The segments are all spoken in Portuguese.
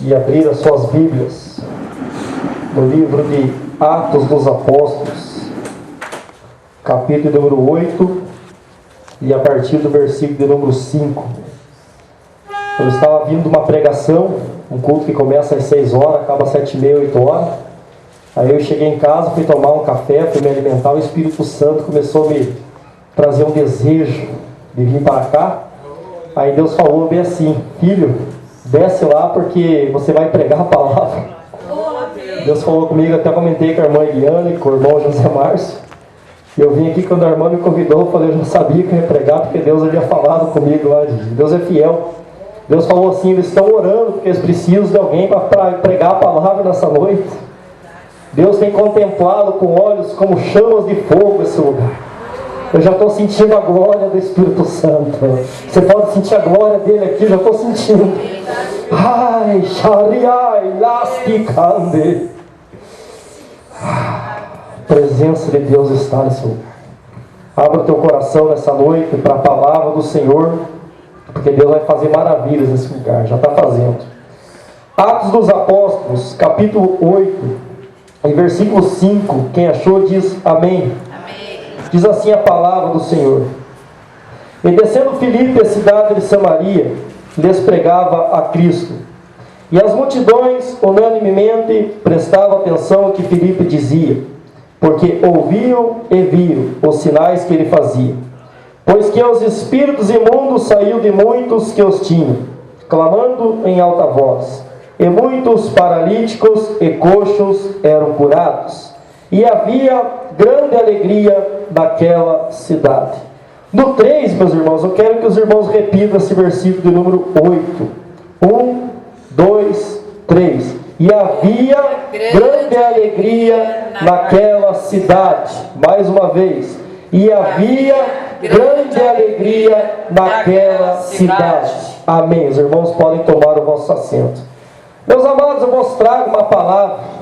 E abrir as suas Bíblias no livro de Atos dos Apóstolos, capítulo número 8, e a partir do versículo de número 5. Eu estava vindo de uma pregação, um culto que começa às 6 horas, acaba às 7h30, 8 horas. Aí eu cheguei em casa, fui tomar um café, fui me alimentar, o Espírito Santo começou a me trazer um desejo de vir para cá. Aí Deus falou bem assim: filho, desce lá porque você vai pregar a palavra. Deus falou comigo, até comentei com a irmã Eliane, com o irmão José Márcio. Eu vim aqui quando a irmã me convidou, eu falei, eu não sabia que eu ia pregar, porque Deus havia falado comigo lá. Deus é fiel. Deus falou assim: eles estão orando porque eles precisam de alguém para pregar a palavra nessa noite. Deus tem contemplado com olhos como chamas de fogo esse lugar. Eu já estou sentindo a glória do Espírito Santo. Você pode sentir a glória dele aqui, já estou sentindo. Ai, Shariai, Lasticande. A presença de Deus está nesse lugar. Abra o teu coração nessa noite para a palavra do Senhor, porque Deus vai fazer maravilhas nesse lugar, já está fazendo. Atos dos Apóstolos, capítulo 8, em versículo 5, quem achou diz amém. Diz assim a palavra do Senhor: e descendo Filipe a cidade de Samaria, lhes pregava a Cristo. E as multidões unanimemente prestavam atenção ao que Filipe dizia, porque ouviam e viam os sinais que ele fazia. Pois que os espíritos imundos saíam de muitos que os tinham, clamando em alta voz. E muitos paralíticos e coxos eram curados. E havia grande alegria naquela cidade. No 3, meus irmãos, eu quero que os irmãos repitam esse versículo de número 8. 1, 2, 3. E havia grande alegria naquela cidade. Mais uma vez. E havia grande alegria naquela cidade. Amém. Os irmãos podem tomar o vosso assento. Meus amados, eu vos trago uma palavra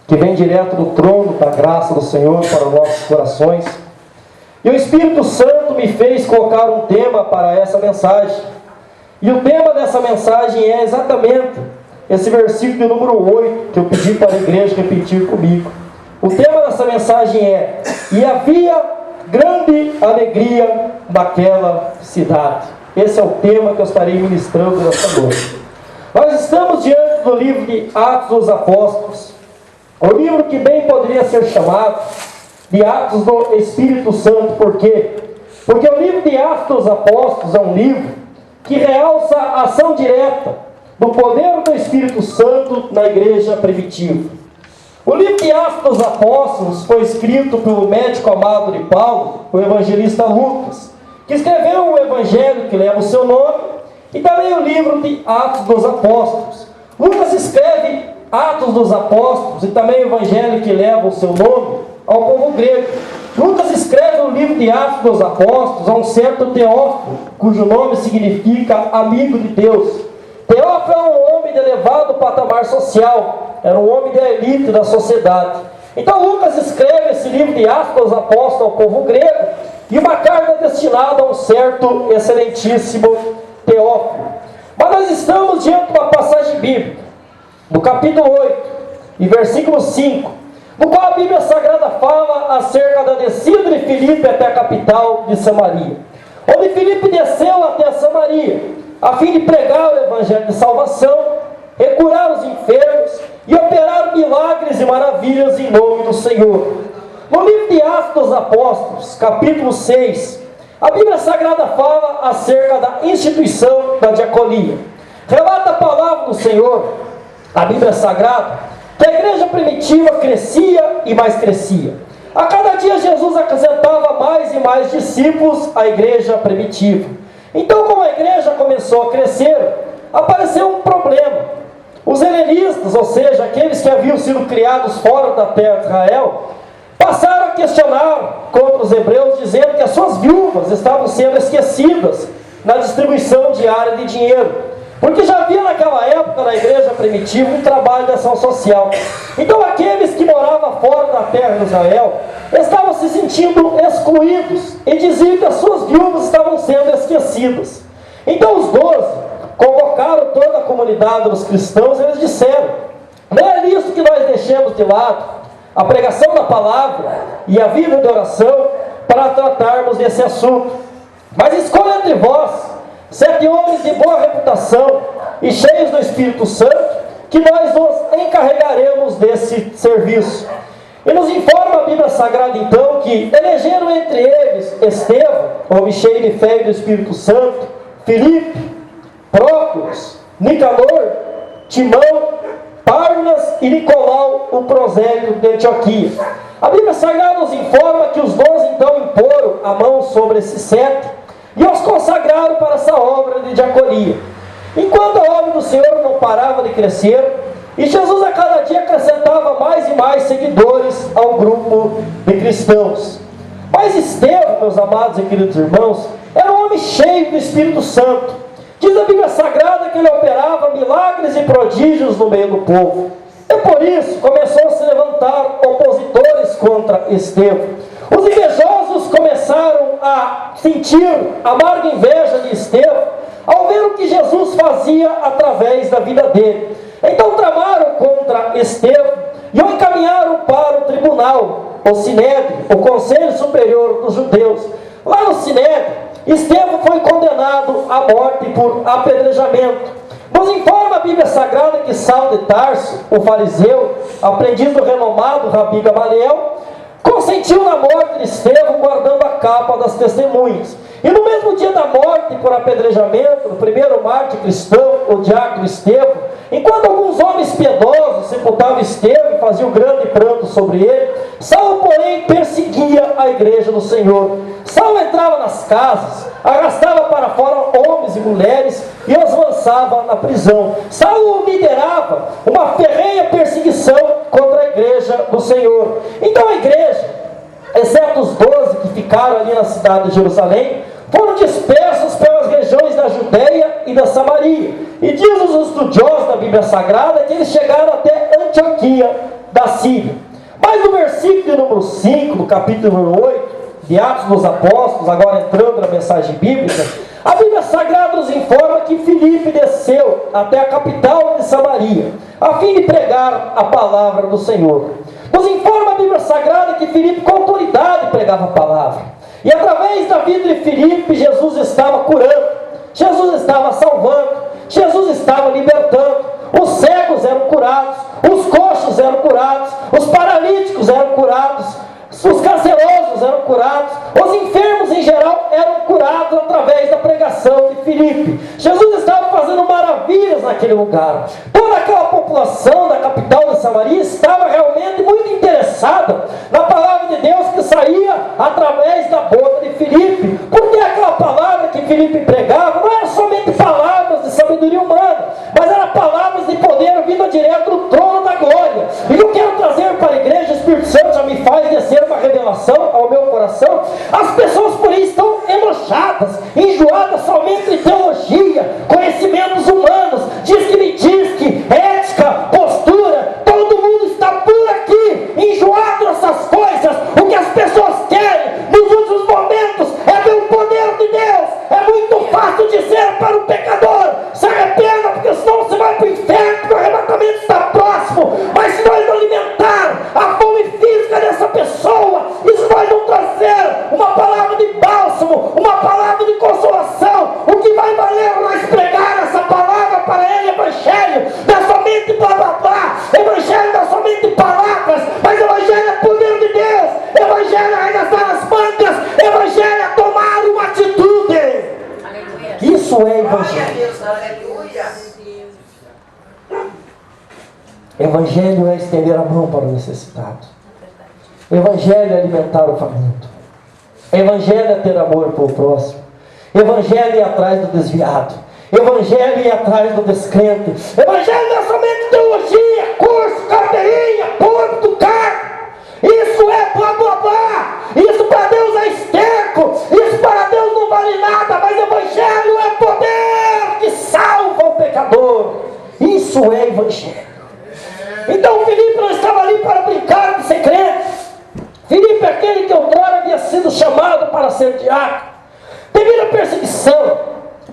que vem direto do trono da graça do Senhor para os nossos corações. E o Espírito Santo me fez colocar um tema para essa mensagem. E o tema dessa mensagem é exatamente esse versículo de número 8, que eu pedi para a igreja repetir comigo. O tema dessa mensagem é: e havia grande alegria naquela cidade. Esse é o tema que eu estarei ministrando nesta noite. Nós estamos diante do livro de Atos dos Apóstolos, o livro que bem poderia ser chamado de Atos do Espírito Santo. Por quê? Porque o livro de Atos dos Apóstolos é um livro que realça a ação direta do poder do Espírito Santo na igreja primitiva. O livro de Atos dos Apóstolos foi escrito pelo médico amado de Paulo, o evangelista Lucas, que escreveu o evangelho que leva o seu nome, e também o livro de Atos dos Apóstolos. Lucas escreve Atos dos Apóstolos e também o evangelho que leva o seu nome ao povo grego. Lucas escreve o livro de Atos dos Apóstolos a um certo Teófilo, cujo nome significa amigo de Deus. Teófilo é um homem de elevado patamar social, era um homem da elite da sociedade. Então Lucas escreve esse livro de Atos dos Apóstolos ao povo grego e uma carta destinada a um certo excelentíssimo Teófilo. Mas nós estamos diante de uma passagem bíblica, no capítulo 8, e versículo 5, no qual a Bíblia Sagrada fala acerca da descida de Filipe até a capital de Samaria, onde Filipe desceu até Samaria, a fim de pregar o evangelho de salvação, curar os enfermos e operar milagres e maravilhas em nome do Senhor. No livro de Atos dos Apóstolos, capítulo 6, a Bíblia Sagrada fala acerca da instituição da diaconia. Relata a palavra do Senhor, a Bíblia Sagrada, que a igreja primitiva crescia e mais crescia. A cada dia Jesus acrescentava mais e mais discípulos à igreja primitiva. Então, como a igreja começou a crescer, apareceu um problema. Os helenistas, ou seja, aqueles que haviam sido criados fora da terra de Israel, passaram a questionar contra os hebreus, dizendo que as suas viúvas estavam sendo esquecidas na distribuição diária de dinheiro. Porque já havia naquela época, na igreja primitiva, um trabalho de ação social. Então aqueles que moravam fora da terra de Israel estavam se sentindo excluídos e diziam que as suas viúvas estavam sendo esquecidas. Então os 12 convocaram toda a comunidade dos cristãos, eles disseram: não é nisso que nós deixemos de lado a pregação da palavra e a vida de oração para tratarmos desse assunto, mas escolha entre vós 7 homens de boa reputação e cheios do Espírito Santo, que nós nos encarregaremos desse serviço. E nos informa a Bíblia Sagrada então que elegeram entre eles Estevão, homem cheio de fé e do Espírito Santo, Filipe, Prócoros, Nicanor, Timão, Parnas e Nicolau, o prosélito de Antioquia. A Bíblia Sagrada nos informa que os 12 então imporam a mão sobre esses 7 e os consagraram para essa obra de diaconia. Enquanto a obra do Senhor não parava de crescer, e Jesus a cada dia acrescentava mais e mais seguidores ao grupo de cristãos. Mas Estevão, meus amados e queridos irmãos, era um homem cheio do Espírito Santo. Diz a Bíblia Sagrada que ele operava milagres e prodígios no meio do povo. E por isso começou a se levantar opositores contra Estevão. Os invejosos começaram a sentir amarga inveja de Estevão ao ver o que Jesus fazia através da vida dele. Então tramaram contra Estevão e o encaminharam para o tribunal, o Sinédrio, o Conselho Superior dos Judeus. Lá no Sinédrio, Estevão foi condenado à morte por apedrejamento. Nos informa a Bíblia Sagrada que Saulo de Tarso, o fariseu, aprendiz do renomado Rabi Gamaliel, consentiu na morte de Estevão, guardando a capa das testemunhas. E no mesmo dia da morte por apedrejamento, o primeiro mártir cristão, o diácono Estevão, enquanto alguns homens piedosos sepultavam Estevão e faziam grande pranto sobre ele, Saulo, porém, perseguia a igreja do Senhor. Saulo entrava nas casas, arrastava para fora homens e mulheres e os lançava na prisão. Saulo liderava uma ferrenha perseguição contra a igreja do Senhor. Então a igreja, exceto os 12 que ficaram ali na cidade de Jerusalém, foram dispersos pelas regiões da Judeia e da Samaria. E diz os estudiosos da Bíblia Sagrada que eles chegaram até Antioquia da Síria. Mas no versículo de número 5, do capítulo número 8, de Atos dos Apóstolos, agora entrando na mensagem bíblica, a Bíblia Sagrada nos informa que Filipe desceu até a capital de Samaria, a fim de pregar a palavra do Senhor. Nos informa a Bíblia Sagrada que Filipe com autoridade pregava a palavra. E através da vida de Filipe, Jesus estava curando, Jesus estava salvando, Jesus estava libertando. Os cegos eram curados, os coxos eram curados, os paralíticos eram curados, os cancerosos eram curados, os enfermos em geral eram curados através da pregação de Filipe. Jesus estava fazendo maravilhas naquele lugar. Toda aquela população da capital de Samaria estava realmente muito interessada na palavra de Deus que saía através da boca de Filipe, porque aquela palavra que Filipe pregava não era somente palavras de sabedoria humana, mas eram palavras de poder vindo direto do trono da glória. E eu quero trazer para a igreja, o Espírito Santo já me faz descer uma revelação ao meu coração. As pessoas por aí estão enojadas, enjoadas somente de teologia, conhecimentos humanos, diz que ética, postura, todo mundo está por aqui, enjoado dessas coisas. O que as pessoas querem nos últimos momentos é ver o poder de Deus. É muito fácil dizer para o pecador: se arrependa, porque senão você vai para o inferno, porque o arrebatamento está próximo. Mas se nós não alimentar a fome física dessa pessoa, e se nós não trazer uma palavra de bálsamo, uma palavra de consolação, o que vai valer nós pregar essa palavra para ele? Evangelho não é somente blá blá blá, evangelho não é somente palavras, mas evangelho é poder de Deus, evangelho é arregaçar as mangas, evangelho é tomar uma atitude. Aleluia. Isso é evangelho. Evangelho é estender a mão para o necessitado. Evangelho é alimentar o faminto. Evangelho é ter amor pelo próximo. Evangelho é ir atrás do desviado. Evangelho é ir atrás do descrente. Evangelho não é somente teologia, curso, carteirinha, púlpito, cargo. Isso é blá blá blá. Isso para Deus é esterco. Isso para Deus não vale nada. Mas evangelho é poder que salva o pecador. Isso é evangelho. Então Filipe não estava ali para brincar de ser crente. Filipe é aquele que outrora havia sido chamado para ser diácono. Devido à perseguição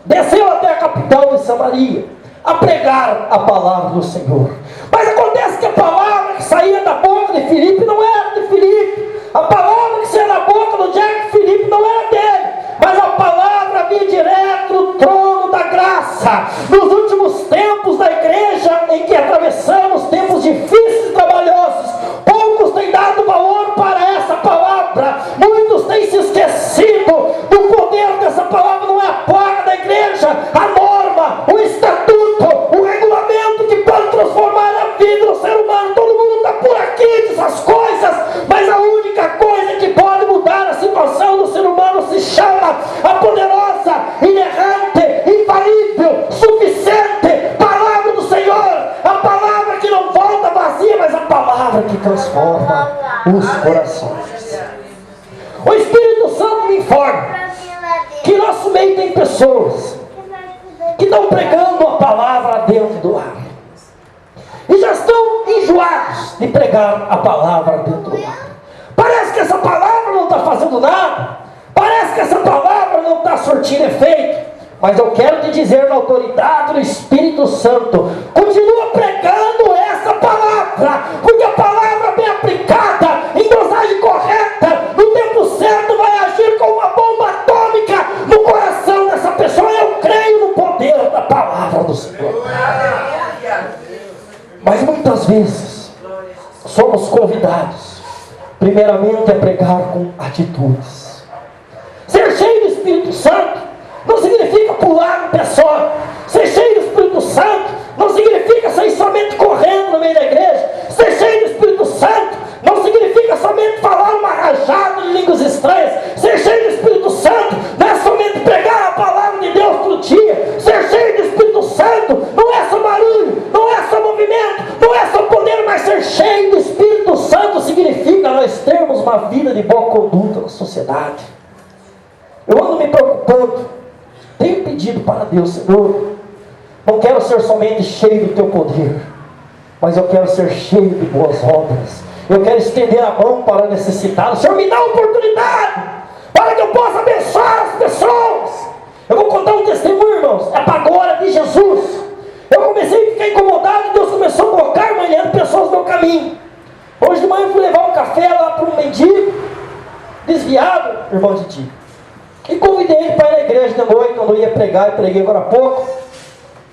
desceu até a capital de Samaria, a pregar a palavra do Senhor. Mas acontece que a palavra que saía da boca de Filipe não era de Filipe. A palavra que saía da boca do Jack Filipe não era dele. Mas a palavra vinha direto do trono da graça. Nos últimos tempos da igreja, em que atravessamos tempos difíceis e trabalhosos, poucos têm dado valor para essa palavra. Muitos têm se esquecido do poder dessa palavra. Não é a placa da igreja, a norma, o estatuto, o regulamento que pode transformar a vida do ser humano. Todo mundo está por aqui, diz as coisas, mas a única coisa que pode mudar a situação do ser humano se chama a poderosa, inerrante, infalível, suficiente palavra do Senhor. A palavra que não volta vazia, mas a palavra que transforma os corações. O Espírito Santo me informa que em nosso meio tem pessoas que estão pregando a palavra dentro do lar e já estão enjoados de pregar a palavra dentro do lar. Parece que essa palavra não está fazendo nada, parece que essa palavra não está surtindo efeito. Mas eu quero te dizer, na autoridade do Espírito Santo, continua pregando essa palavra, porque a palavra bem aplicada, em dosagem correta, no tempo certo, vai agir como uma bomba atômica no coração dessa pessoa. Eu creio no poder da palavra do Senhor. Mas muitas vezes somos convidados, primeiramente, a pregar com atitudes. Ser cheio do Espírito Santo não significa pular no pé só. Ser cheio do Espírito Santo não significa sair somente correndo no meio da igreja. Ser cheio do Espírito Santo não significa somente falar uma rajada de línguas estranhas. Ser cheio do Espírito Santo não é somente pregar a palavra de Deus todo dia. Ser cheio do Espírito Santo não é só barulho, não é só movimento, não é só poder, mas ser cheio do Espírito Santo significa nós termos uma vida de boa conduta na sociedade. Eu ando me preocupando, tenho pedido para Deus: Senhor, não quero ser somente cheio do teu poder, mas eu quero ser cheio de boas obras. Eu quero estender a mão para necessitado. Senhor, me dá a oportunidade para que eu possa abençoar as pessoas. Eu vou contar um testemunho, irmãos, é para a glória de Jesus. Eu comecei a ficar incomodado, Deus começou a colocar manhã pessoas no meu caminho. Hoje de manhã eu fui levar um café lá para um mendigo desviado, irmão de ti, e convidei ele para ir na igreja de noite, quando eu ia pregar, e preguei agora há pouco.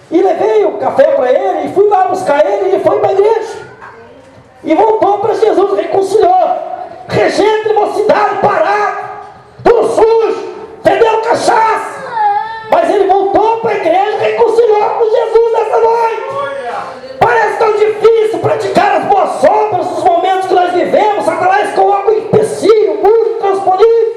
E levei o café para ele, e fui lá buscar ele, e ele foi para a igreja. E voltou para Jesus, reconciliou. Regente de mocidade, parado, tudo sujo, fedendo cachaça. Mas ele voltou para a igreja e reconciliou com Jesus nessa noite. Parece tão difícil praticar as boas obras nos momentos que nós vivemos. Satanás coloca um empecilho, muito intransponível.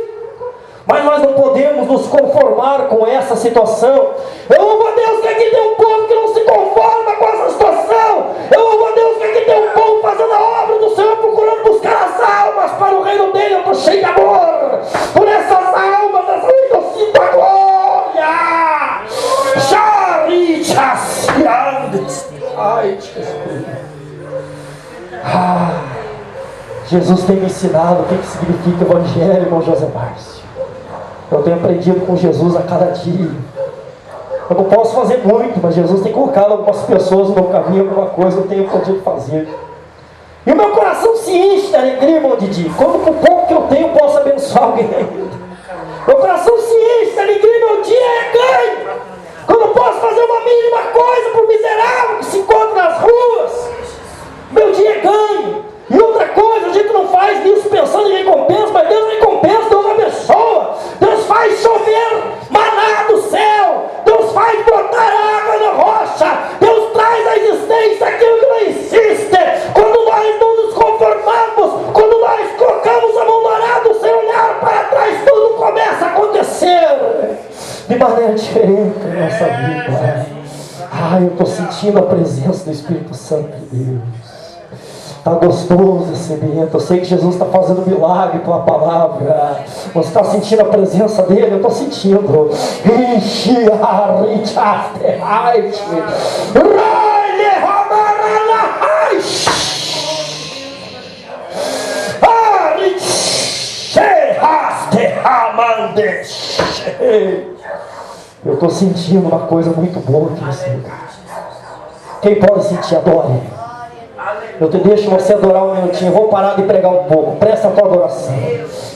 Mas nós não podemos nos conformar com essa situação. Eu louvo a Deus que aqui tem um povo que não se conforma com essa situação. Eu louvo a Deus que aqui tem um povo fazendo a obra do Senhor, procurando buscar as almas para o reino dele. Eu estou cheio de amor por essas almas, essa noite eu sinto a glória. Jesus tem me ensinado o que significa evangelho, irmão José Márcio. Eu tenho aprendido com Jesus a cada dia. Eu não posso fazer muito, mas Jesus tem colocado algumas pessoas no meu caminho, alguma coisa eu tenho podido fazer. E o meu coração se enche de alegria, irmão Didi, quando com o pouco que eu tenho eu posso abençoar alguém ainda. Meu coração se enche de alegria, meu dia é ganho. Quando eu posso fazer uma mínima coisa para o miserável que se encontra nas ruas, meu dia é ganho. E outra coisa, a gente não faz isso pensando em recompensa, mas Deus recompensa, Deus abençoa. Deus faz chover maná do céu. Deus faz brotar água na rocha. Deus traz à existência aquilo que não existe. Quando nós não nos conformamos, quando nós colocamos a mão no arado sem olhar para trás, tudo começa a acontecer de maneira diferente na nossa vida. Eu estou sentindo a presença do Espírito Santo de Deus. Está gostoso esse ambiente. Eu sei que Jesus está fazendo milagre com a palavra. Você está sentindo a presença dele? Eu estou sentindo. Eu estou sentindo uma coisa muito boa aqui nesse lugar. Quem pode sentir, adore. Eu te deixo você adorar um minutinho. Eu vou parar de pregar um pouco. Presta a tua adoração.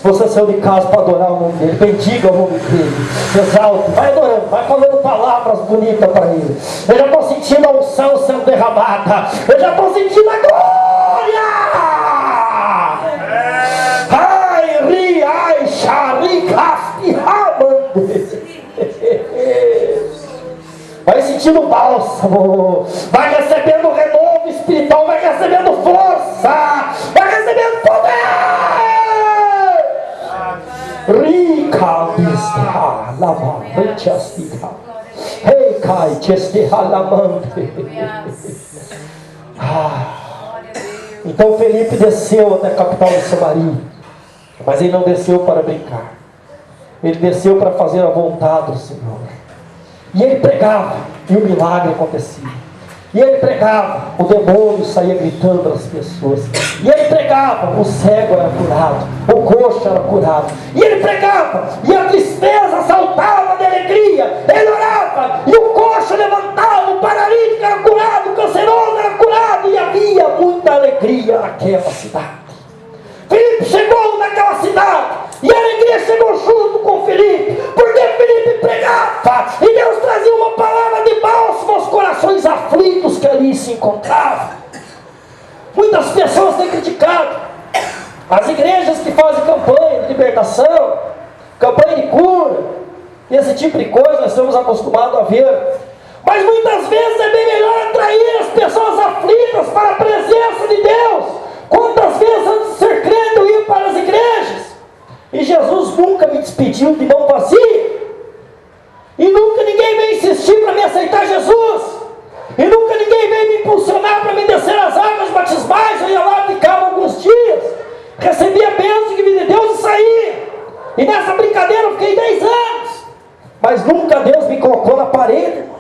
Você saiu de casa para adorar o nome dele. Bendiga o nome dele. Exalte. Vai adorando. Vai falando palavras bonitas para ele. Eu já estou sentindo a unção sendo derramada. Eu já estou sentindo a glória. Ai, ri, ai, xari, casti, ramande. Vai sentindo bálsamo, vai recebendo renovo espiritual, vai recebendo força, vai recebendo poder. Rica bistia lamante astica. Ei, cai chestia lamante. Então Felipe desceu até a capital de Samaria, mas ele não desceu para brincar. Ele desceu para fazer a vontade do Senhor. E ele pregava, e o milagre acontecia. E ele pregava, o demônio saía gritando nas pessoas. E ele pregava, o cego era curado, o coxo era curado. E ele pregava, e a tristeza saltava de alegria. Ele orava, e o coxo levantava, o paralítico era curado, o canceroso era curado. E havia muita alegria naquela cidade. Filipe chegou naquela cidade, e a alegria chegou junto com Filipe, porque Filipe pregava, e Deus trazia uma palavra de bálsamo aos corações aflitos que ali se encontravam. Muitas pessoas têm criticado as igrejas que fazem campanha de libertação, campanha de cura, esse tipo de coisa nós estamos acostumados a ver. Mas muitas vezes é bem melhor atrair as pessoas aflitas para a presença de Deus. Quantas vezes antes de ser crente eu ia para as igrejas, e Jesus nunca me despediu de mão vazia, e nunca ninguém veio insistir para me aceitar Jesus, e nunca ninguém veio me impulsionar para me descer as águas batismais. Eu ia lá, ficava alguns dias, recebia a bênção que vinha de Deus e saía. E nessa brincadeira eu fiquei 10 anos, mas nunca Deus me colocou na parede, irmão.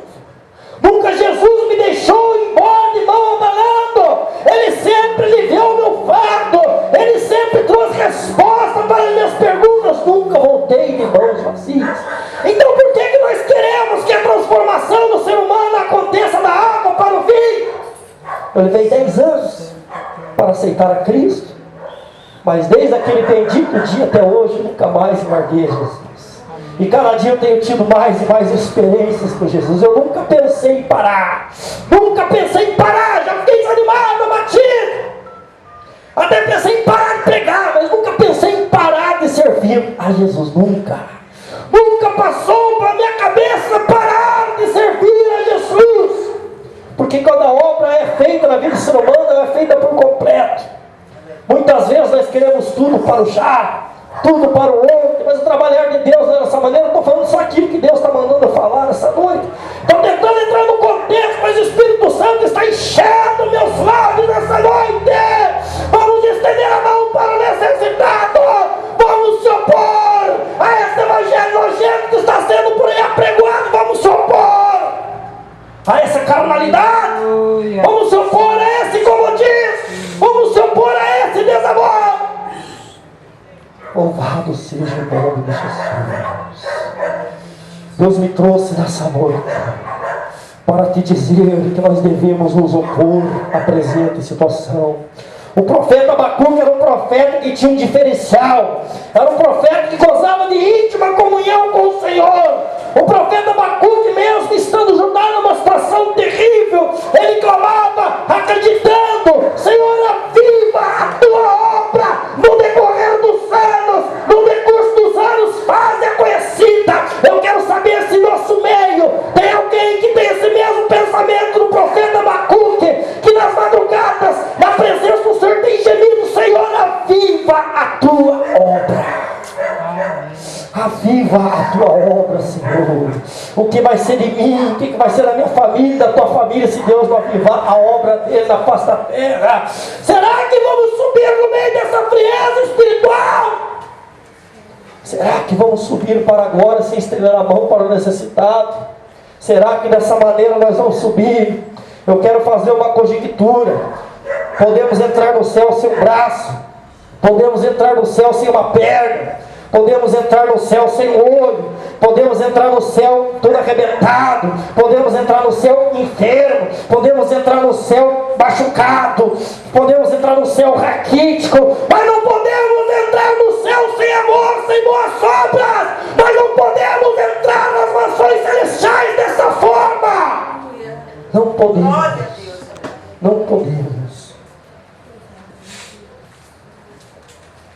Nunca Jesus me deixou embora de mão abalando. Ele sempre aliviou o meu fardo. Ele sempre trouxe resposta para as minhas perguntas. Nunca voltei de mãos vazias. Então por que nós queremos que a transformação do ser humano aconteça da água para o vinho? Eu levei 10 anos para aceitar a Cristo, mas desde aquele bendito dia até hoje nunca mais larguei Jesus. E cada dia eu tenho tido mais e mais experiências com Jesus. Eu nunca pensei em parar. Nunca pensei em parar. Já fiquei desanimado, abatido. Até pensei em parar de pregar, mas nunca pensei em parar de servir a Jesus. Nunca. Nunca passou pela minha cabeça parar de servir a Jesus. Porque quando a obra é feita na vida do ser humano, ela é feita por completo. Muitas vezes nós queremos tudo para o já, tudo para o outro, mas o trabalhar de Deus é dessa maneira. Eu estou falando só aquilo que Deus está mandando eu falar nessa noite. Estou tentando entrar no contexto, mas o Espírito Santo está enchendo meus lábios nessa noite. Vamos estender a mão para o necessitado. Vamos se opor a esse evangelho nojento que está sendo por aí apregoado. Vamos se opor a essa carnalidade. Vamos se opor a esse comodismo. Vamos se opor a esse desamor. Louvado seja o nome de Jesus. Deus me trouxe nessa noite para te dizer que nós devemos nos opor à presente situação. O profeta Abacuque era um profeta que tinha um diferencial. Era um profeta que gozava de íntima comunhão com o Senhor. O profeta Abacuque, mesmo estando Judá numa situação terrível, ele clamava acreditando: Senhor, aviva a tua obra no decorrer dos anos, no decurso dos anos, faz-a conhecida. Eu quero saber se nosso meio tem alguém que tem esse mesmo pensamento do profeta Abacuque, que nas madrugadas, na presença do Senhor, tem gemido: Senhor, aviva a tua obra. Aviva a tua obra, Senhor. O que vai ser de mim? O que vai ser da minha família, da tua família, se Deus não avivar a obra dele na face da terra? Será que vamos subir no meio dessa frieza espiritual? Será que vamos subir para a glória sem estender a mão para o necessitado? Será que dessa maneira nós vamos subir? Eu quero fazer uma conjectura. Podemos entrar no céu sem um braço, podemos entrar no céu sem uma perna, Podemos entrar no céu sem olho, podemos entrar no céu todo arrebentado, podemos entrar no céu enfermo, podemos entrar no céu machucado, podemos entrar no céu raquítico, mas não podemos entrar no céu sem amor, sem boas obras. Nós não podemos entrar nas mansões celestiais dessa forma. Não podemos. Não podemos.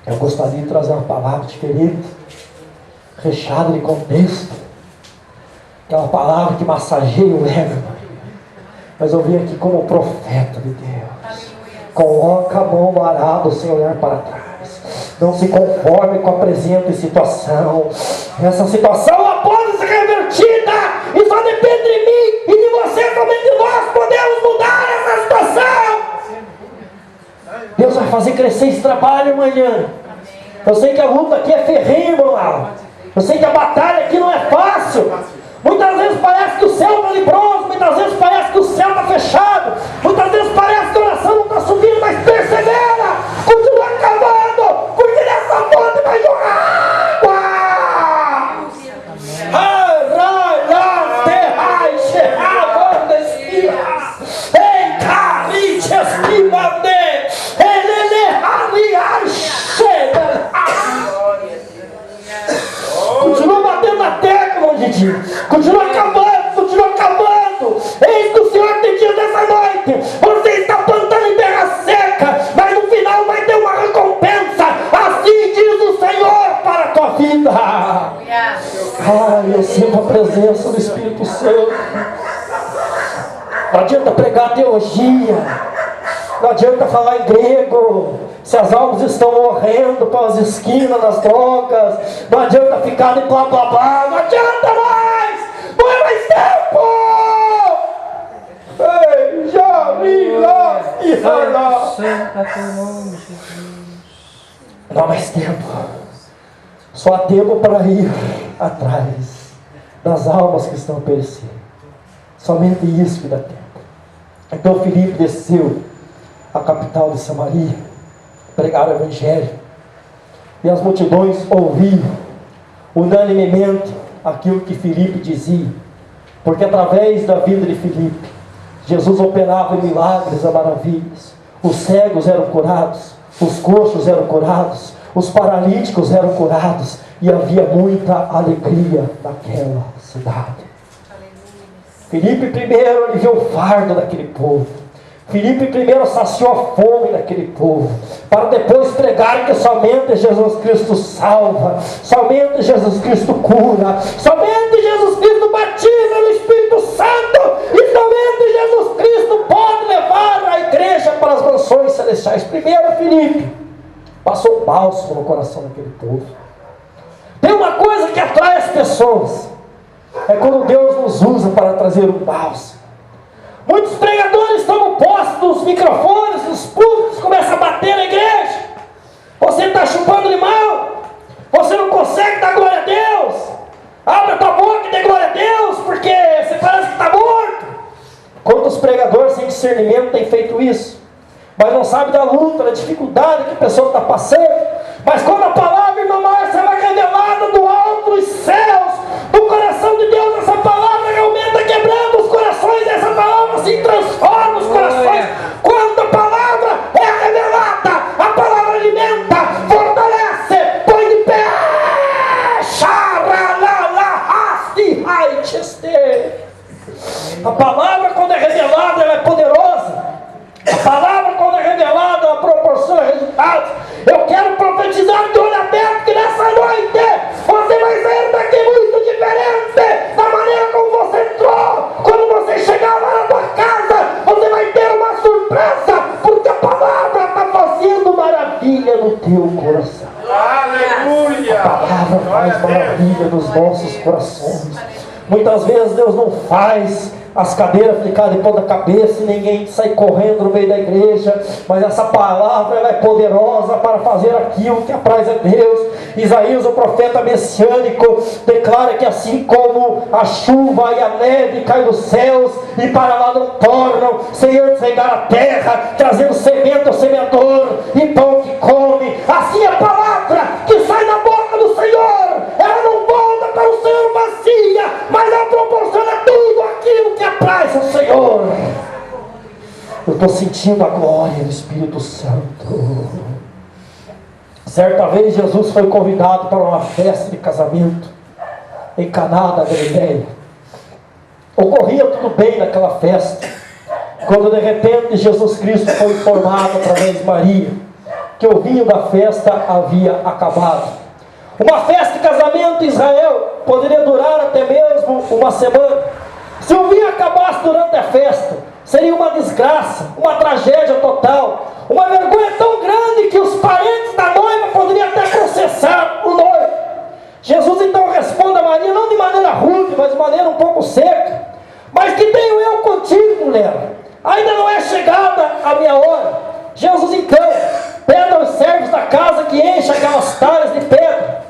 Eu gostaria de trazer uma palavra diferente, recheada de contexto, aquela palavra que massageia o ego, mas eu vim aqui como profeta de Deus. Coloca a mão no arado sem olhar para trás. Não se conforme com a presente situação. Essa situação ela pode ser revertida e só depende de mim e de você. Somente nós podemos mudar essa situação. Deus vai fazer crescer esse trabalho amanhã. Eu sei que a luta aqui é ferrenha, irmão. Eu sei que a batalha aqui não é fácil. Muitas vezes parece que o céu está livroso, muitas vezes parece que o céu está fechado, muitas vezes parece que a oração não está subindo, mas persevera, continua cavando, porque nessa fonte vai jogar água. Continua batendo na tecla, Didi. Continua cavando. Eis que o Senhor tem dito nessa noite. Você está plantando em terra seca, mas no final vai ter uma recompensa. Assim diz o Senhor para a tua vida. Eu sinto a presença do Espírito Santo. Não adianta pregar teologia. Não adianta falar em grego, se as almas estão morrendo pelas esquinas, nas drogas. Não adianta ficar de blá blá blá. Não adianta mais. Não é mais tempo. Ei, já vi lá e lá. Não há mais tempo. Só há tempo para ir atrás das almas que estão perecendo. Somente isso que dá tempo. Então Filipe desceu a capital de Samaria, pregar o Evangelho, e as multidões ouviam unanimemente aquilo que Filipe dizia, porque através da vida de Filipe, Jesus operava em milagres e maravilhas. Os cegos eram curados, os coxos eram curados, os paralíticos eram curados, e havia muita alegria naquela cidade. Filipe primeiro aliviou o fardo daquele povo. Filipe primeiro saciou a fome daquele povo, para depois pregar que somente Jesus Cristo salva, somente Jesus Cristo cura, somente Jesus Cristo batiza no Espírito Santo, e somente Jesus Cristo pode levar a igreja para as mansões celestiais. Primeiro Filipe passou bálsamo no coração daquele povo. Tem uma coisa que atrai as pessoas, é quando Deus nos usa para trazer um bálsamo. Muitos pregadores tomam posse dos microfones, dos púlpitos, começam a bater na igreja. Você está chupando limão, você não consegue dar glória a Deus. Abre a tua boca e dê glória a Deus, porque você parece que está morto. Quantos pregadores sem discernimento têm feito isso? Mas não sabe da luta, da dificuldade que a pessoa está passando. Mas quando a palavra, irmã Márcia, ela é revelada do alto dos céus, do coração de Deus, essa palavra realmente está quebrando os corações, essa palavra se transforma os corações. Quando a palavra é revelada, a palavra alimenta, fortalece, põe de pé. A palavra, quando é revelada, ela é poderosa. A palavra, quando é revelada, ela proporciona resultados. Eu quero profetizar de olho aberto que nessa noite você vai sair daqui muito diferente da maneira como você entrou. Quando você chegar lá na tua casa, você vai ter uma surpresa, porque a palavra está fazendo maravilha no teu coração. Aleluia! A palavra faz maravilha nos nossos corações. Muitas vezes Deus não faz as cadeiras ficarem de ponta cabeça e ninguém sai correndo no meio da igreja, mas essa palavra ela é poderosa para fazer aquilo que apraz a Deus. Isaías, o profeta messiânico, declara que assim como a chuva e a neve caem dos céus e para lá não tornam, sem antes regar a terra, trazendo semente ao semeador e pão que come, assim a palavra que sai da boca do Senhor estou sentindo a glória do Espírito Santo. Certa vez Jesus foi convidado para uma festa de casamento em Caná da Galileia. Ocorria tudo bem naquela festa, quando de repente Jesus Cristo foi informado através de Maria que o vinho da festa havia acabado. Uma festa de casamento em Israel poderia durar até mesmo uma semana. Se o vinho acabasse durante a festa, seria uma desgraça, uma tragédia total, uma vergonha tão grande que os parentes da noiva poderiam até processar o noivo. Jesus então responde a Maria, não de maneira rude, mas de maneira um pouco seca: mas que tenho eu contigo, mulher? Ainda não é chegada a minha hora. Jesus então pede aos servos da casa que enchem aquelas talhas de pedra,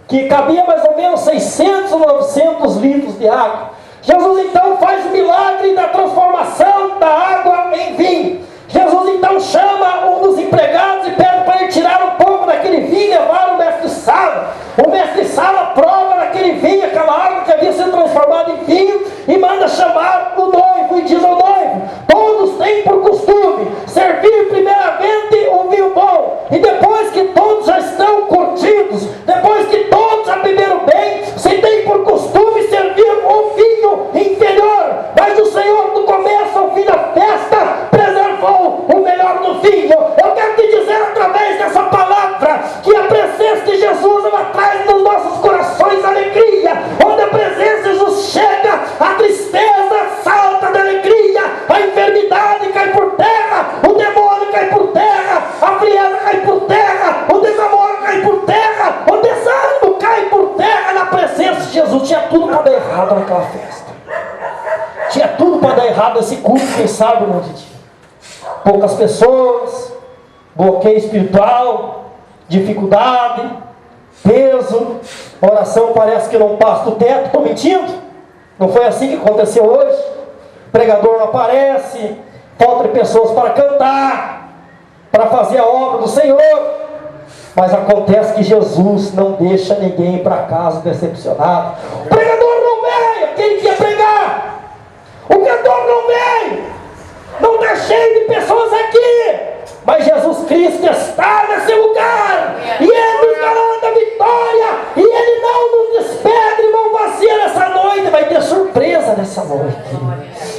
que cabia mais ou menos 600 ou 900 litros de água. Jesus então faz o milagre da transformação da água em vinho. Jesus então chama um dos empregados e pede para ele tirar um pouco daquele vinho e levar ao mestre de sala. O mestre de sala prova daquele vinho, aquela água que havia sido transformada em vinho, e manda chamar o noivo e diz ao noivo: todos têm por costume servir primeiramente o vinho bom, e depois que todos já estão curtidos, depois que todos já beberam bem, você tem por costume servir o vinho inferior. Mas o Senhor, do começo ao fim da festa, preservou o melhor do vinho. Eu quero te dizer através dessa palavra que a presença de Jesus, ela traz nos nossos corações alegria. Onde a presença de Jesus chega, a tristeza salta da alegria, a enfermidade cai por terra, o demônio cai por terra, a frieza cai por terra, o desamor cai por terra, o desânimo cai por terra na presença de Jesus. Tinha tudo para dar errado naquela festa. Tinha tudo para dar errado nesse culto, quem sabe, irmão de dia. Poucas pessoas, bloqueio espiritual, dificuldade, peso, oração parece que não passa do teto. Estou mentindo? Não foi assim que aconteceu hoje? O pregador não aparece, falta de pessoas para cantar, para fazer a obra do Senhor. Mas acontece que Jesus não deixa ninguém ir para casa decepcionado. O pregador não veio, aquele que ia pregar. O cantor não veio. Não está cheio de pessoas aqui. Mas Jesus Cristo está nesse lugar. E Ele nos garante a vitória. E Ele não nos despede, irmão, vazia nessa noite. Vai ter surpresa nessa noite.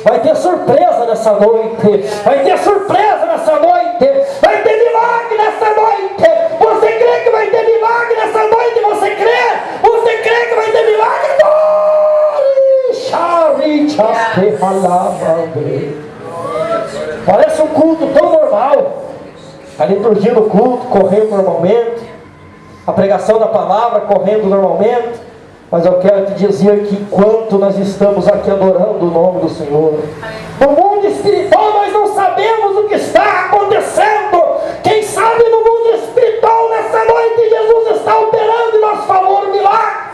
Vai ter surpresa nessa noite. Vai ter surpresa nessa noite. Vai ter milagre nessa noite. Você crê que vai ter milagre nessa noite? Você crê? Você crê que vai ter milagre? Parece um culto tão normal. A liturgia do culto correndo normalmente, a pregação da palavra correndo normalmente. Mas eu quero te dizer que enquanto nós estamos aqui adorando o nome do Senhor, no mundo espiritual nós não sabemos o que está acontecendo. Quem sabe no mundo espiritual nessa noite Jesus está operando em nosso favor um milagre.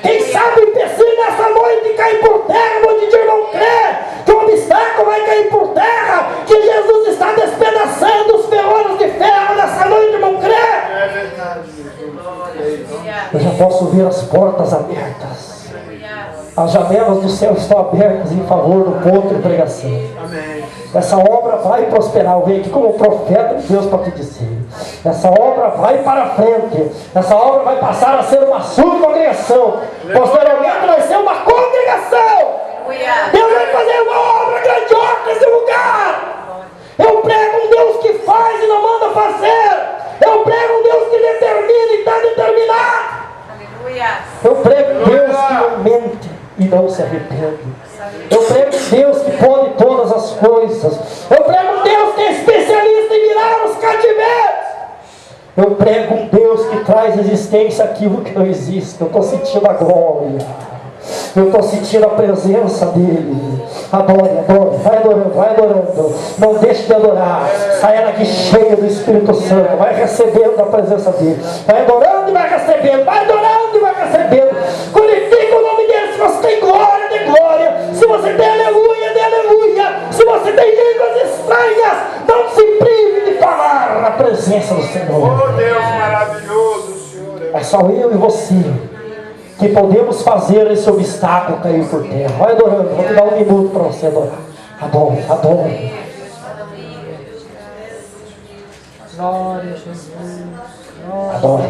Quem sabe o empecilho nessa noite cair por terra, onde Deus não crê que o obstáculo vai cair por terra, que Jesus está despedaçando os ferros de ferro nessa noite, não crê? É verdade. Eu já posso ver as portas abertas. As janelas do céu estão abertas em favor do ponto de pregação. Amém. Essa obra vai prosperar. Eu venho aqui como profeta de Deus para te dizer. Essa obra vai para frente. Essa obra vai passar a ser uma subcongregação. Posteriormente vai ser uma congregação. Deus vai fazer uma obra grandiosa nesse lugar. Eu prego um Deus que faz e não manda fazer. Eu prego um Deus que determina e está determinado. Eu prego um Deus que não mente e não se arrepende. Eu prego um Deus que pode todas as coisas. Eu prego um Deus que é especialista em virar os cativeiros. Eu prego um Deus que traz à existência aquilo que não existe. Eu estou sentindo a glória. Eu estou sentindo a presença dele. Adore, adore, vai adorando, vai adorando. Não deixe de adorar. Saia daqui cheio do Espírito Santo. Vai recebendo a presença dele. Vai adorando e vai recebendo. Vai adorando e vai recebendo. Glorifica o nome dele. Se você tem glória, dê glória. Se você tem aleluia, dê aleluia. Se você tem línguas estranhas, não se prive de falar na presença do Senhor. Oh Deus maravilhoso, Senhor. É só eu e você que podemos fazer esse obstáculo cair por terra. Vai adorando, vou te dar um minuto para você adorar. Adore, adore. Glória a Jesus. Adore.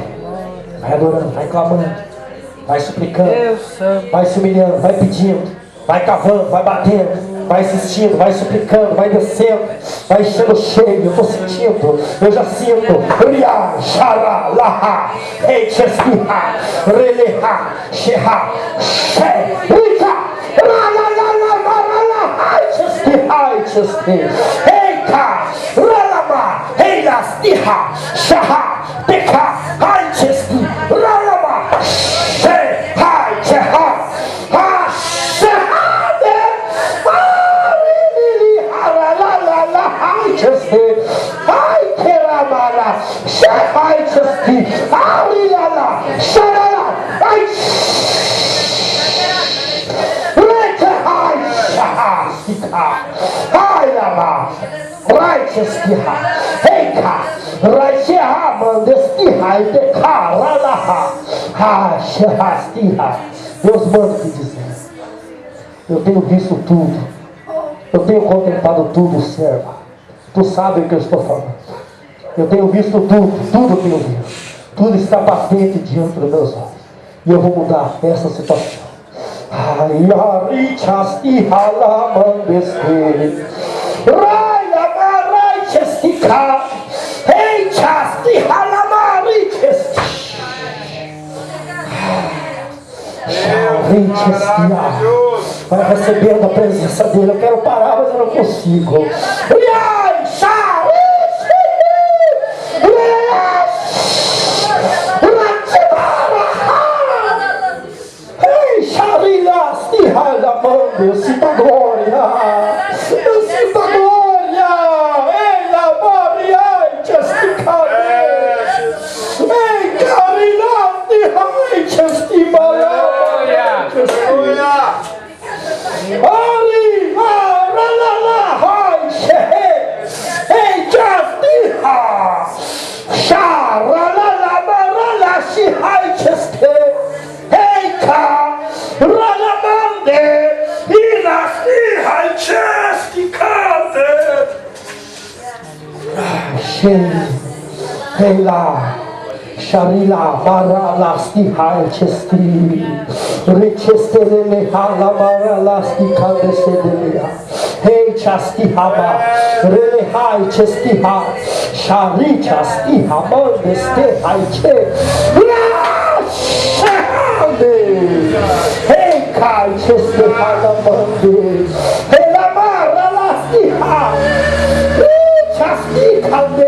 Vai adorando, vai clamando, vai suplicando, Deus Santo. vai se humilhando, vai pedindo, vai cavando, vai batendo, vai insistindo, vai suplicando, vai descendo, vai enchendo cheio. Eu estou sentindo, eu já sinto. Ria, xará, laha, eichesquiha, releha, xerra, xe, rica, la la la la la la la, eichesquiha, eichesquiha, eita, ralama, eilastiha, xarra, teca, eichesquiha, ralama, xe, hai, xerra, ha, xerra, ai, queramara, ai, chasti, ariala, xarala, ai, rete, ai, xahastica, ai, lama, raichesquiha, eika, raicheha, mandestiha, eteca, ralaha, ha, xahastiha. Deus manda te dizer, eu tenho visto tudo, eu tenho contemplado tudo, serva. Tu sabe o que eu estou falando. Eu tenho visto tudo, tudo eu tenho visto. Tudo está patente diante dos meus olhos. E eu vou mudar essa situação. Ai, arichas e halamandeste. Raia maraichestica. Eichas e halamarichesti. Vai recebendo a presença dele. Eu quero parar, mas eu não consigo. Eu sinto a glória. Eu sinto a glória. Ei, la Maria, testicada. Ei, carinati, ai, testimala. Ali, la la la, ai, shehe. Ei, justiha. Sha, la la la, la la, she, ai, cheste. Ei, ka, la la mande. Hela, Sharila, Maralasti, Chesti, Richestelele, Hala, Maralasti, Kandesedelia, Hey, Chasti Hama, Rele, Hai, Chesti Ha, Shari, Chasti Hama, Deste, Hai, Che, Hey, Kai, Chesti Hala, Mande, Hela, Maralasti, Ha, Chasti, Kande,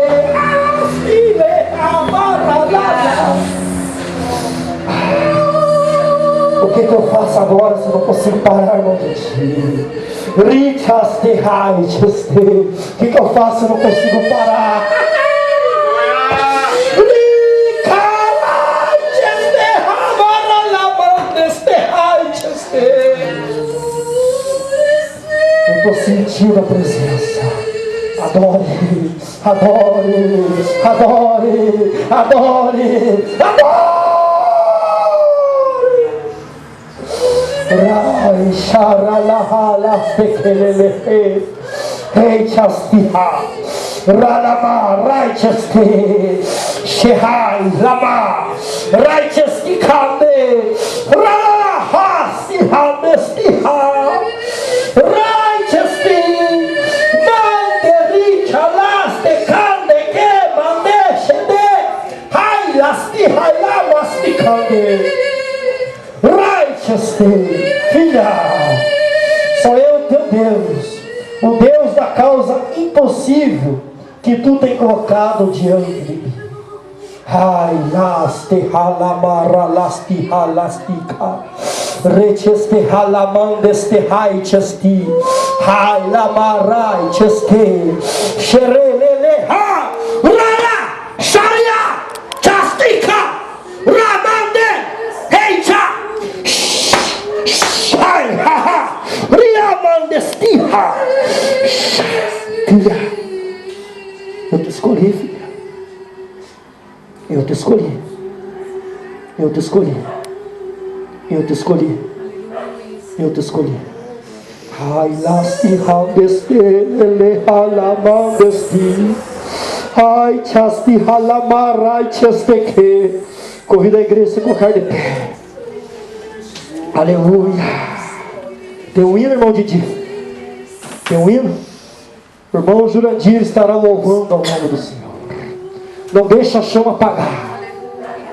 o que eu faço agora se eu não consigo parar, irmão de ti? O que eu faço se eu não consigo parar? Eu estou sentindo a presença. Adore, adore, adore, adore, adore. Rai sharalahala fekelele, hey chastiha, ralama righteously, shehai lama, righteously kande, ralaha stiha mestiha, righteously. Righteously, filha, sou eu teu Deus, o Deus da causa impossível que tu tem colocado diante de mim. Ai, laste halamara lasti halastica, recheste halamandeste hai chesti, hai lamarai cheste, sherelele ha, rara, sharia, chastica, ramande, heicha. Ai, haha, riamandestiha. Filha, eu te escolhi, filha. Eu te escolhi. Eu te escolhi. Eu te escolhi. Eu te escolhi. Ai, lasti, handeste, ele, halamandesti. Ai, chasti halamarai chasteque. Convida a igreja a se colocar de pé. Aleluia. Tem um hino, irmão Didi? Tem um hino? O irmão Jurandir estará louvando ao nome do Senhor. Não deixa a chama apagar.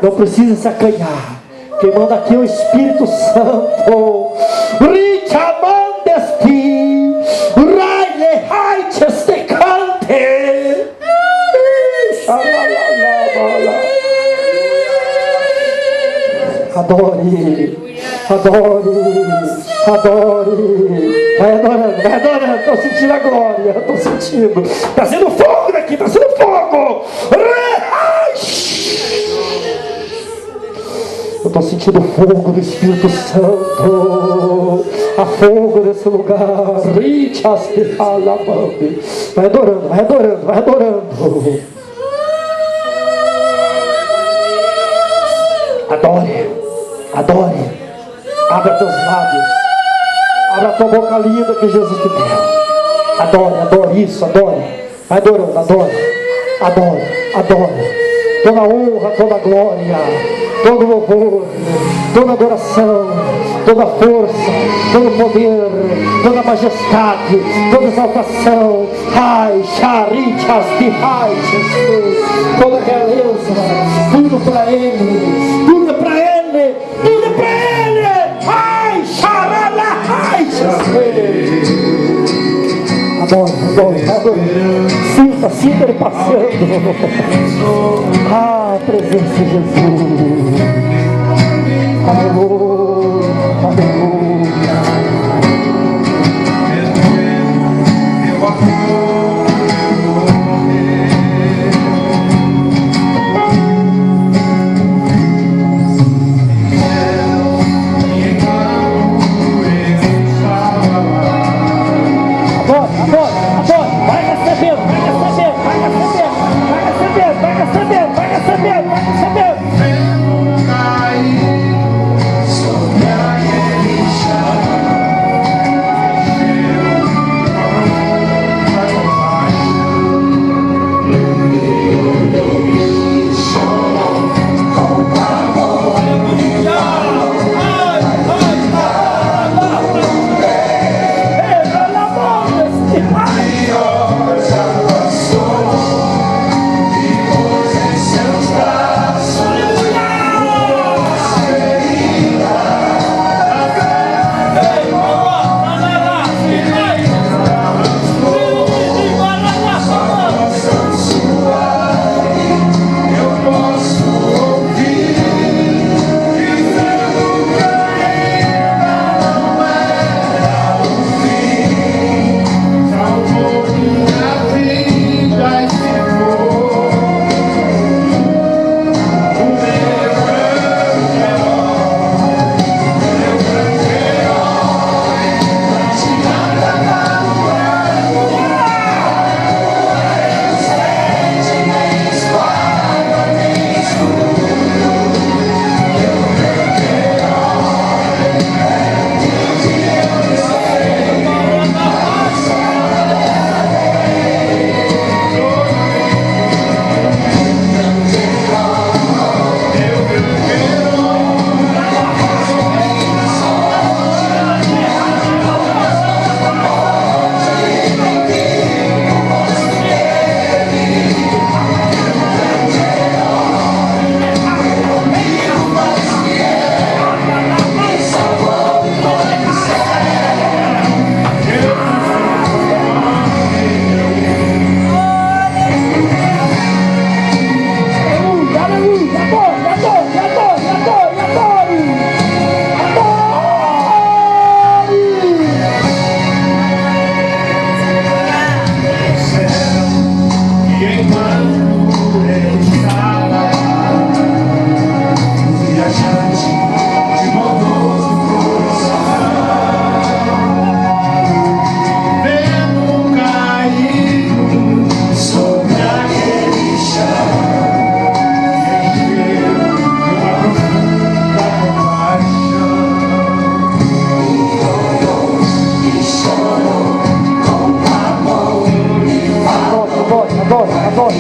Não precisa se acanhar. Quem manda aqui é o Espírito Santo. Richamandesti. Raile haitestecante. Adore. Adore. Adore. Vai adorando, vai adorando. Estou sentindo a glória. Estou sentindo. Está sendo fogo daqui, está sendo fogo. Eu estou sentindo o fogo do Espírito Santo. Há fogo nesse lugar. Vai adorando, vai adorando, vai adorando. Adore, adore. Abra teus lábios. Abra tua boca linda que Jesus te deu. Adore, adore isso, adore. Vai adorando, adore. Adore, adore. Toda honra, toda glória, todo louvor, toda adoração, toda força, todo poder, toda majestade, toda exaltação. Ai, charitas, ai, Jesus. Toda realeza, tudo para Ele, tudo é para Ele, tudo é para Ele. Ai, charala, ai, Jesus. Adore, adore, adore. Sinta, sinta Ele passando. Ah, a presença de Jesus. Aleluia, aleluia.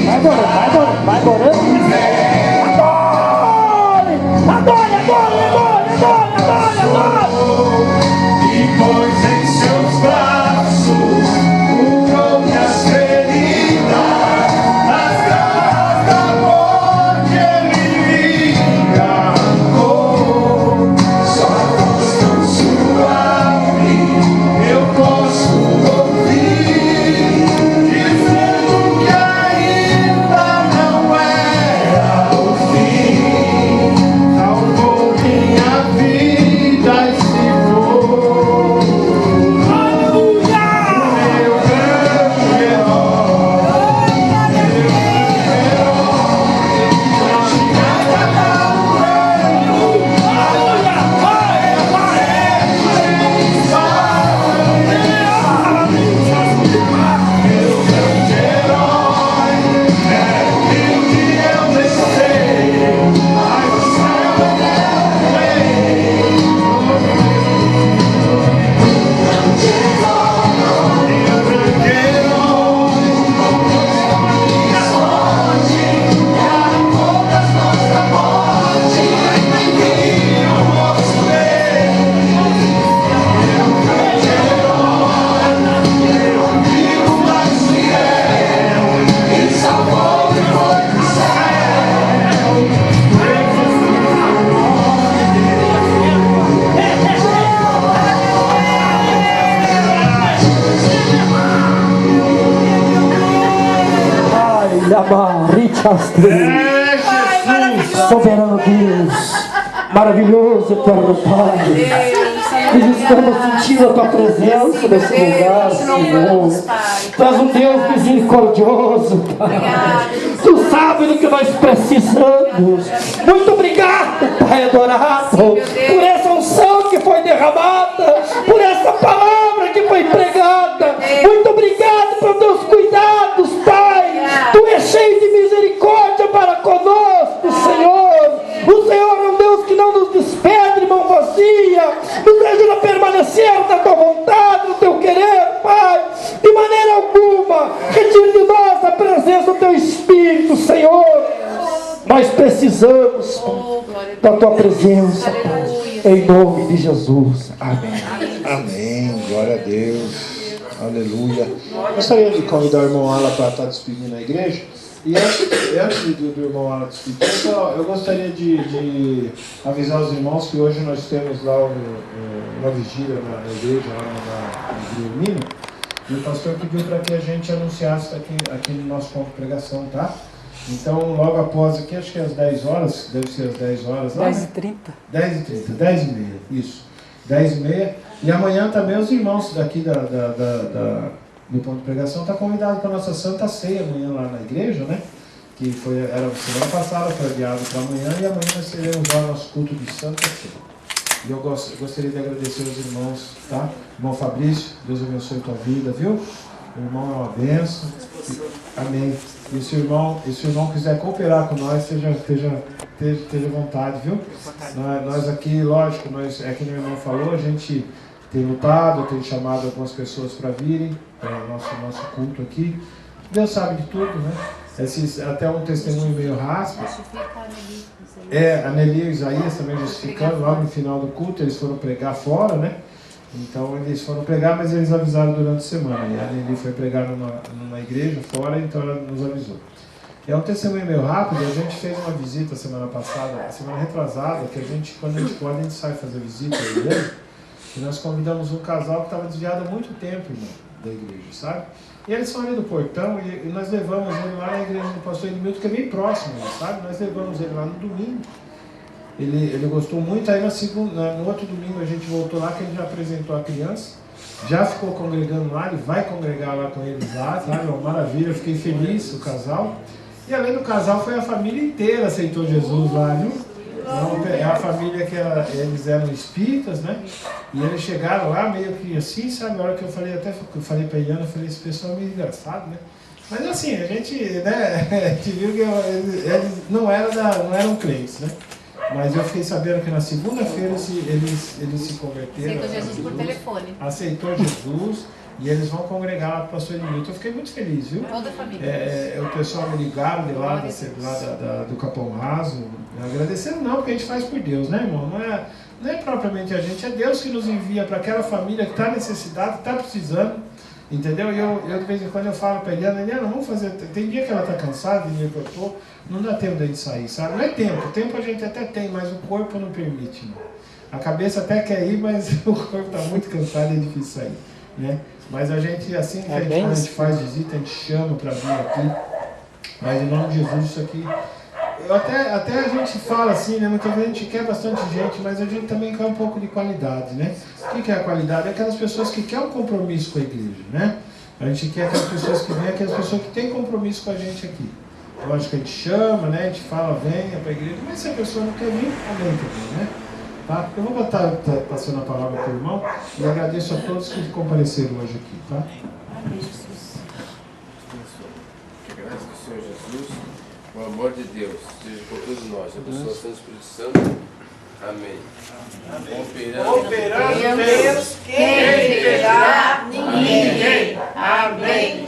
Vai adorando. Adore. E pôs em seus braços curou minhas feridas, nas garras da morte ele me arrancou. Sua voz tão suave eu posso ouvir, dizendo que ainda não era o fim. Salvou minha vida e se for meu grande herói. Meu grande herói é aquele que eu descei, mas o céu é rei. Meu grande herói arrancou das mãos da morte, em mim eu posso ver. Meu grande herói, meu amigo mais fiel, me salvou e foi pro céu. Ai, Richard, soberano Deus, maravilhoso eterno Pai. Nós estamos sentindo a tua presença nesse lugar, Senhor. Tu és um Deus misericordioso, Pai. Tu sabes do que nós precisamos. Muito obrigado, Pai adorado, por essa unção que foi derramada, por essa palavra que foi pregada. Muito obrigado por teus cuidados, Pai. Tu és cheio de misericórdia para conosco, Senhor. O Senhor é um Deus que não nos despede de mão vazia. Nos ajuda a permanecer na tua vontade, no teu querer, Pai. De maneira alguma, retire de nós a presença do teu Espírito, Senhor. Nós precisamos da tua presença, Pai. Em nome de Jesus. Amém. Amém, glória a Deus, aleluia. Gostaria de convidar o irmão Ala para estar despedindo a igreja. E antes do irmão Ala despedir, eu gostaria de avisar os irmãos que hoje nós temos lá uma vigília na igreja, lá no Rio Mino. E o pastor pediu para que a gente anunciasse aqui no nosso ponto de pregação, tá? Então, logo após aqui, acho que é às 10 horas, deve ser às 10 horas lá. 10h30. 10h30, 10h30, isso. 10h30. E amanhã também os irmãos daqui do ponto de pregação estão convidados para a nossa Santa Ceia amanhã lá na igreja, né? Que era semana passada, foi adiado para amanhã, e amanhã nós teremos lá o nosso culto de Santa Ceia. E eu gostaria de agradecer aos irmãos, tá? Irmão Fabrício, Deus abençoe a tua vida, viu? O irmão é uma bênção. Amém. E se o irmão quiser cooperar com nós, esteja à vontade, viu? Nós aqui, lógico, é que o irmão falou, a gente tem lutado, tem chamado algumas pessoas para virem para o nosso culto aqui. Deus sabe de tudo, né? Até um testemunho meio raspa. A Nelly e o Isaías também justificando, logo no final do culto, eles foram pregar fora, né? Então eles foram pregar, mas eles avisaram durante a semana. E a Nelly foi pregar numa igreja fora, então ela nos avisou. É um testemunho meio rápido. A gente fez uma visita semana retrasada, que quando a gente pode, a gente sai fazer visita à igreja. E nós convidamos um casal que estava desviado há muito tempo, irmão, da igreja, sabe? E eles são ali do portão e nós levamos ele lá na igreja do pastor Edmilton, que é bem próximo, sabe? Nós levamos ele lá no domingo. Ele gostou muito, aí no outro domingo a gente voltou lá, que ele já apresentou a criança, já ficou congregando lá, ele vai congregar lá com eles lá, sabe? Uma maravilha, eu fiquei feliz, o casal. E além do casal, foi a família inteira aceitou Jesus lá, viu? Não, é a família que eles eram espíritas, né? E eles chegaram lá meio que assim, sabe? A hora que eu falei pra Iana, eu falei, esse pessoal é meio engraçado, né? Mas assim, a gente, né? A gente viu que eles não eram crentes, né? Mas eu fiquei sabendo que na segunda-feira eles se converteram. Aceitou Jesus por telefone. Aceitou Jesus. E eles vão congregar lá para o pastor Edmilton. Eu fiquei muito feliz, viu? Toda a família. O pessoal me ligaram de lá, do Capão Raso. Agradecendo não, porque a gente faz por Deus, né, irmão? Não é propriamente a gente, é Deus que nos envia para aquela família que está necessitada, está precisando. Entendeu? E eu de vez em quando eu falo para Eliana, vamos fazer. Tem dia que ela está cansada, tem dia que eu estou, não dá tempo da gente sair, sabe? Não é tempo a gente até tem, mas o corpo não permite, não. A cabeça até quer ir, mas o corpo está muito cansado e é difícil sair, né? Mas a gente, assim que quando a gente faz visita, a gente chama para vir aqui. Mas em nome de Jesus, isso aqui. Até a gente fala assim, né? Muitas vezes a gente quer bastante gente, mas a gente também quer um pouco de qualidade, né? O que é a qualidade? É aquelas pessoas que querem um compromisso com a igreja, né? A gente quer aquelas pessoas que vêm, aquelas pessoas que têm compromisso com a gente aqui. Lógico que a gente chama, né? A gente fala, venha para a igreja, mas se a pessoa não quer vir, também também, né? Tá? Eu vou estar passando a palavra para o irmão e agradeço a todos que compareceram hoje aqui, tá? Amém, Jesus. Que a graça do Senhor Jesus, o amor de Deus, seja por todos nós, a pessoa Santo Espírito Santo. Amém. Operando Deus, quem impedirá? Ninguém. Amém.